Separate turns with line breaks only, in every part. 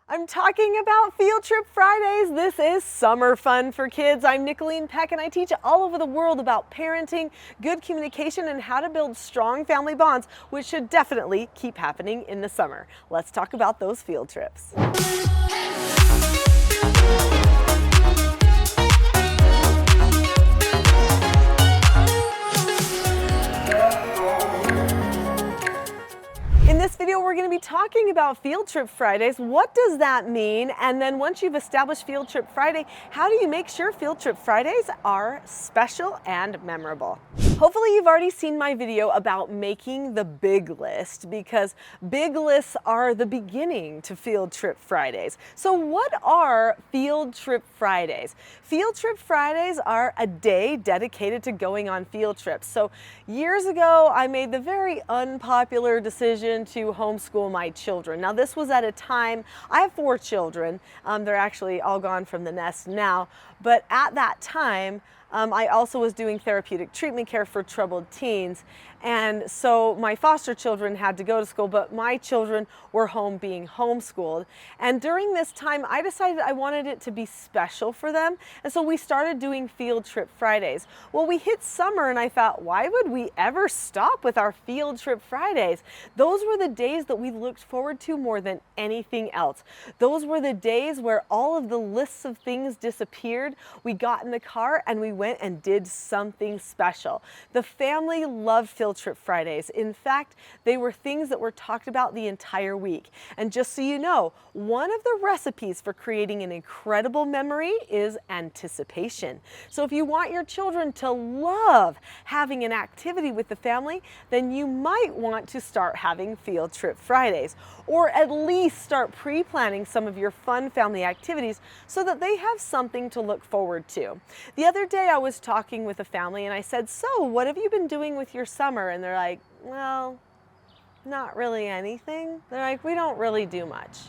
I'm talking about Field Trip Fridays. This is summer fun for kids. I'm Nicholeen Peck and I teach all over the world about parenting, good communication, and how to build strong family bonds, which should definitely keep happening in the summer. Let's talk about those field trips. In this video, we're going to be talking about Field Trip Fridays. What does that mean? And then once you've established Field Trip Friday, how do you make sure Field Trip Fridays are special and memorable? Hopefully you've already seen my video about making the big list, because big lists are the beginning to Field Trip Fridays. So what are Field Trip Fridays? Field Trip Fridays are a day dedicated to going on field trips. So years ago, I made the very unpopular decision to homeschool my children. Now this was at a time, I have 4 children. They're actually all gone from the nest now, but at that time, I also was doing therapeutic treatment care for troubled teens. And so my foster children had to go to school, but my children were home being homeschooled. And during this time, I decided I wanted it to be special for them. And so we started doing Field Trip Fridays. Well, we hit summer and I thought, why would we ever stop with our Field Trip Fridays? Those were the days that we looked forward to more than anything else. Those were the days where all of the lists of things disappeared. We got in the car and we went and did something special. The family loved Field Trip Fridays. In fact, they were things that were talked about the entire week. And just so you know, one of the recipes for creating an incredible memory is anticipation. So if you want your children to love having an activity with the family, then you might want to start having Field Trip Fridays, or at least start pre-planning some of your fun family activities so that they have something to look forward to. The other day I was talking with a family and I said, so what have you been doing with your summer? And they're like, well, not really anything. They're like, we don't really do much.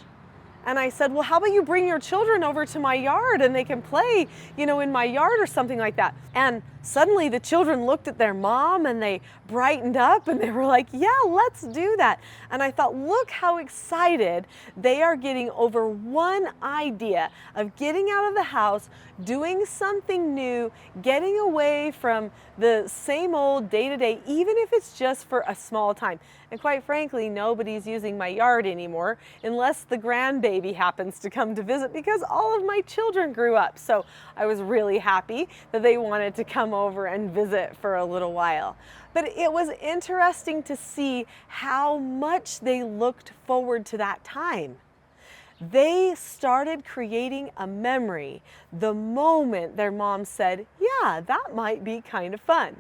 And I said, well, how about you bring your children over to my yard and they can play, in my yard or something like that. And suddenly the children looked at their mom and they brightened up and they were like, yeah, let's do that. And I thought, look how excited they are getting over one idea of getting out of the house, doing something new, getting away from the same old day-to-day, even if it's just for a small time. And quite frankly, nobody's using my yard anymore unless the grandbaby happens to come to visit, because all of my children grew up. So I was really happy that they wanted to come over and visit for a little while. But it was interesting to see how much they looked forward to that time. They started creating a memory the moment their mom said, yeah, that might be kind of fun.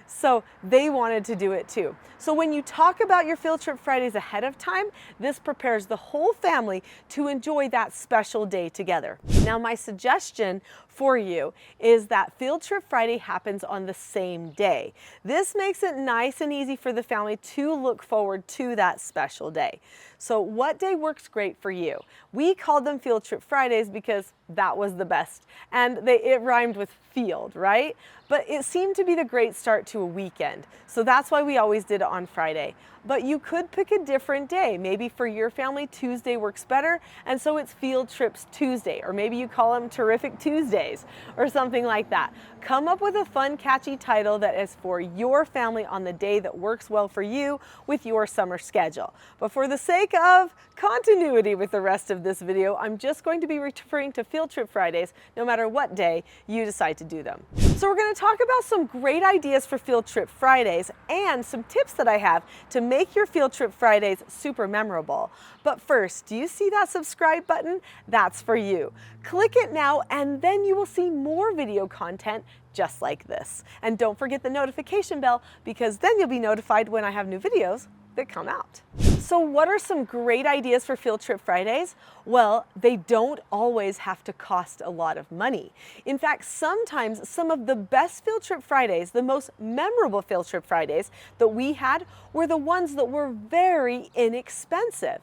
So they wanted to do it too. So when you talk about your Field Trip Fridays ahead of time, this prepares the whole family to enjoy that special day together. Now, my suggestion for you is that Field Trip Friday happens on the same day. This makes it nice and easy for the family to look forward to that special day. So what day works great for you? We called them Field Trip Fridays because that was the best. And it rhymed with field, right? But it seemed to be the great start to a weekend. So that's why we always did it on Friday. But you could pick a different day. Maybe for your family, Tuesday works better, and so it's Field Trips Tuesday, or maybe you call them Terrific Tuesdays, or something like that. Come up with a fun, catchy title that is for your family on the day that works well for you with your summer schedule. But for the sake of continuity with the rest of this video, I'm just going to be referring to Field Trip Fridays no matter what day you decide to do them. So we're going to talk about some great ideas for Field Trip Fridays and some tips that I have to make your Field Trip Fridays super memorable. But first, do you see that subscribe button? That's for you. Click it now and then you will see more video content just like this. And don't forget the notification bell, because then you'll be notified when I have new videos that come out. So what are some great ideas for Field Trip Fridays? Well, they don't always have to cost a lot of money. In fact, sometimes some of the best Field Trip Fridays, the most memorable Field Trip Fridays that we had, were the ones that were very inexpensive.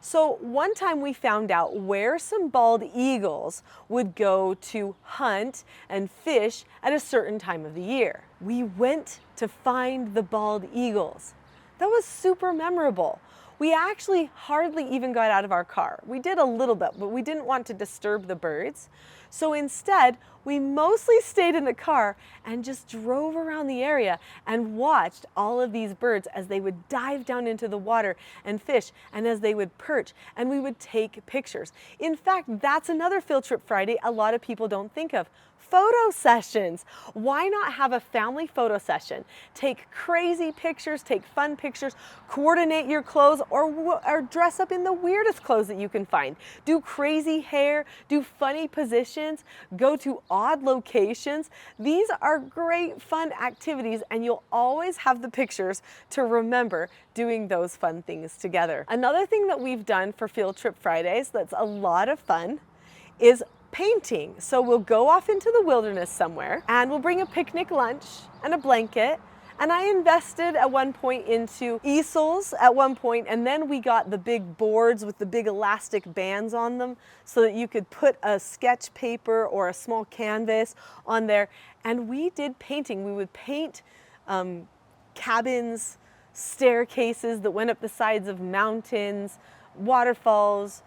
So one time we found out where some bald eagles would go to hunt and fish at a certain time of the year. We went to find the bald eagles. That was super memorable. We actually hardly even got out of our car. We did a little bit, but we didn't want to disturb the birds. So instead, we mostly stayed in the car and just drove around the area and watched all of these birds as they would dive down into the water and fish, and as they would perch, and we would take pictures. In fact, that's another Field Trip Friday a lot of people don't think of. Photo sessions. Why not have a family photo session? Take crazy pictures, take fun pictures, coordinate your clothes, or dress up in the weirdest clothes that you can find. Do crazy hair, do funny positions, go to odd locations. These are great fun activities, and you'll always have the pictures to remember doing those fun things together. Another thing that we've done for Field Trip Fridays that's a lot of fun is painting. So we'll go off into the wilderness somewhere and we'll bring a picnic lunch and a blanket. And I invested at one point into easels at one point, and then we got the big boards with the big elastic bands on them so that you could put a sketch paper or a small canvas on there. And we did painting. We would paint cabins, staircases that went up the sides of mountains, waterfalls,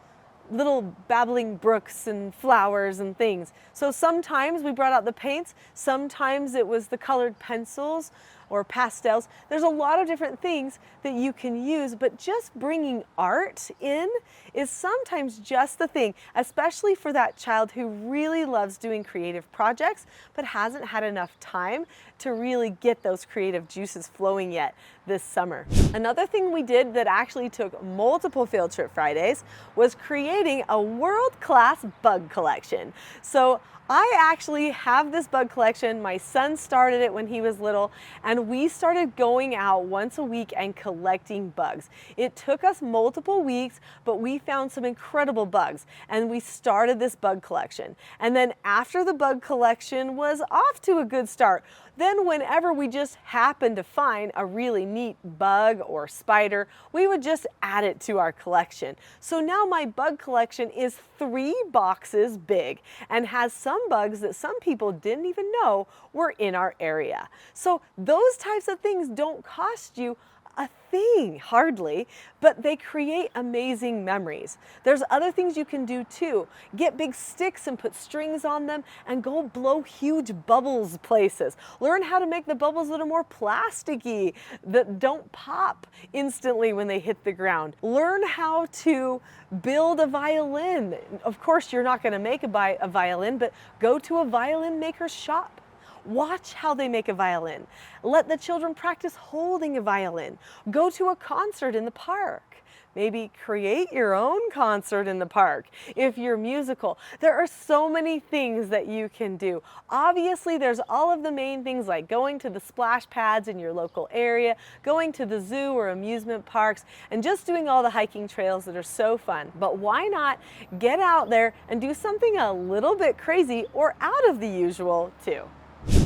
little babbling brooks and flowers and things. So sometimes we brought out the paints, sometimes it was the colored pencils or pastels. There's a lot of different things that you can use, but just bringing art in is sometimes just the thing, especially for that child who really loves doing creative projects but hasn't had enough time to really get those creative juices flowing yet this summer. Another thing we did that actually took multiple Field Trip Fridays was creating a world-class bug collection. So I actually have this bug collection. My son started it when he was little, and we started going out once a week and collecting bugs. It took us multiple weeks, but we found some incredible bugs, and we started this bug collection. And then after the bug collection was off to a good start, then whenever we just happened to find a really neat bug or spider, we would just add it to our collection. So now my bug collection is 3 boxes big and has some bugs that some people didn't even know were in our area. So those types of things don't cost you a thing, hardly, but they create amazing memories. There's other things you can do too. Get big sticks and put strings on them and go blow huge bubbles places. Learn how to make the bubbles that are more plasticky, that don't pop instantly when they hit the ground. Learn how to build a violin. Of course, you're not going to make a violin, but go to a violin maker's shop. Watch how they make a violin. Let the children practice holding a violin. Go to a concert in the park. Maybe create your own concert in the park if you're musical. There are so many things that you can do. Obviously, there's all of the main things like going to the splash pads in your local area, going to the zoo or amusement parks, and just doing all the hiking trails that are so fun. But why not get out there and do something a little bit crazy or out of the usual too?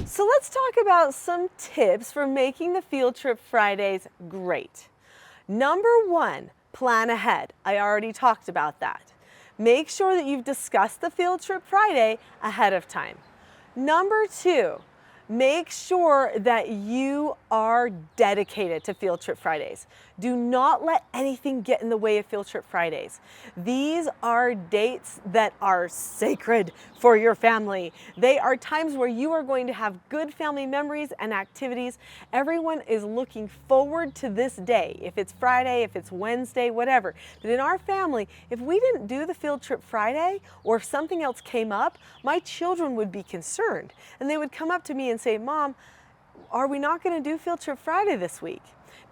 So let's talk about some tips for making the Field Trip Fridays great. Number 1, plan ahead. I already talked about that. Make sure that you've discussed the Field Trip Friday ahead of time. Number 2, make sure that you are dedicated to Field Trip Fridays. Do not let anything get in the way of Field Trip Fridays. These are dates that are sacred for your family. They are times where you are going to have good family memories and activities. Everyone is looking forward to this day. If it's Friday, if it's Wednesday, whatever. But in our family, if we didn't do the Field Trip Friday, or if something else came up, my children would be concerned. And they would come up to me and say, "Mom, are we not going to do Field Trip Friday this week?"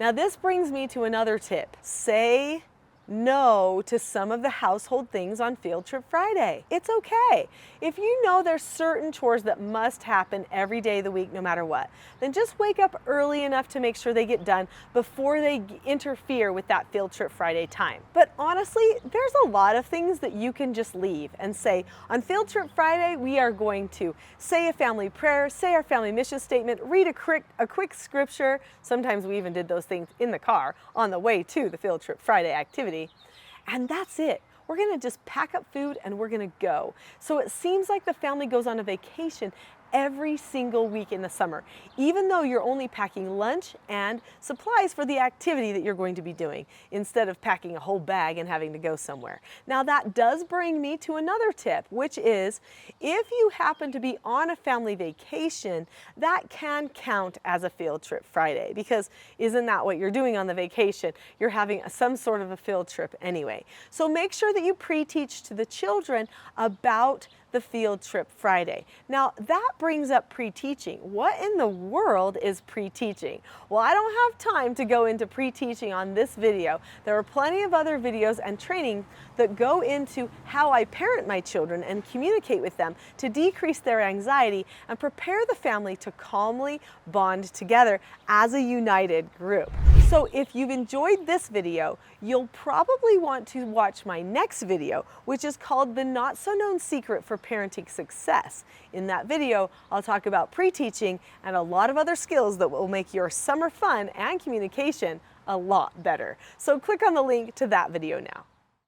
Now this brings me to another tip. Say no to some of the household things on Field Trip Friday. It's okay. If you know there's certain chores that must happen every day of the week no matter what, then just wake up early enough to make sure they get done before they interfere with that Field Trip Friday time. But honestly, there's a lot of things that you can just leave and say, on Field Trip Friday, we are going to say a family prayer, say our family mission statement, read a quick scripture. Sometimes we even did those things in the car on the way to the Field Trip Friday activity. And that's it. We're gonna just pack up food and we're gonna go. So it seems like the family goes on a vacation every single week in the summer, even though you're only packing lunch and supplies for the activity that you're going to be doing, instead of packing a whole bag and having to go somewhere. Now that does bring me to another tip, which is if you happen to be on a family vacation, that can count as a Field Trip Friday, because isn't that what you're doing on the vacation? You're having some sort of a field trip anyway. So make sure that you pre-teach to the children about the Field Trip Friday. Now that brings up pre-teaching. What in the world is pre-teaching? Well, I don't have time to go into pre-teaching on this video. There are plenty of other videos and training that go into how I parent my children and communicate with them to decrease their anxiety and prepare the family to calmly bond together as a united group. So if you've enjoyed this video, you'll probably want to watch my next video, which is called The Not So Known Secret for Parenting Success. In that video, I'll talk about pre-teaching and a lot of other skills that will make your summer fun and communication a lot better. So click on the link to that video now.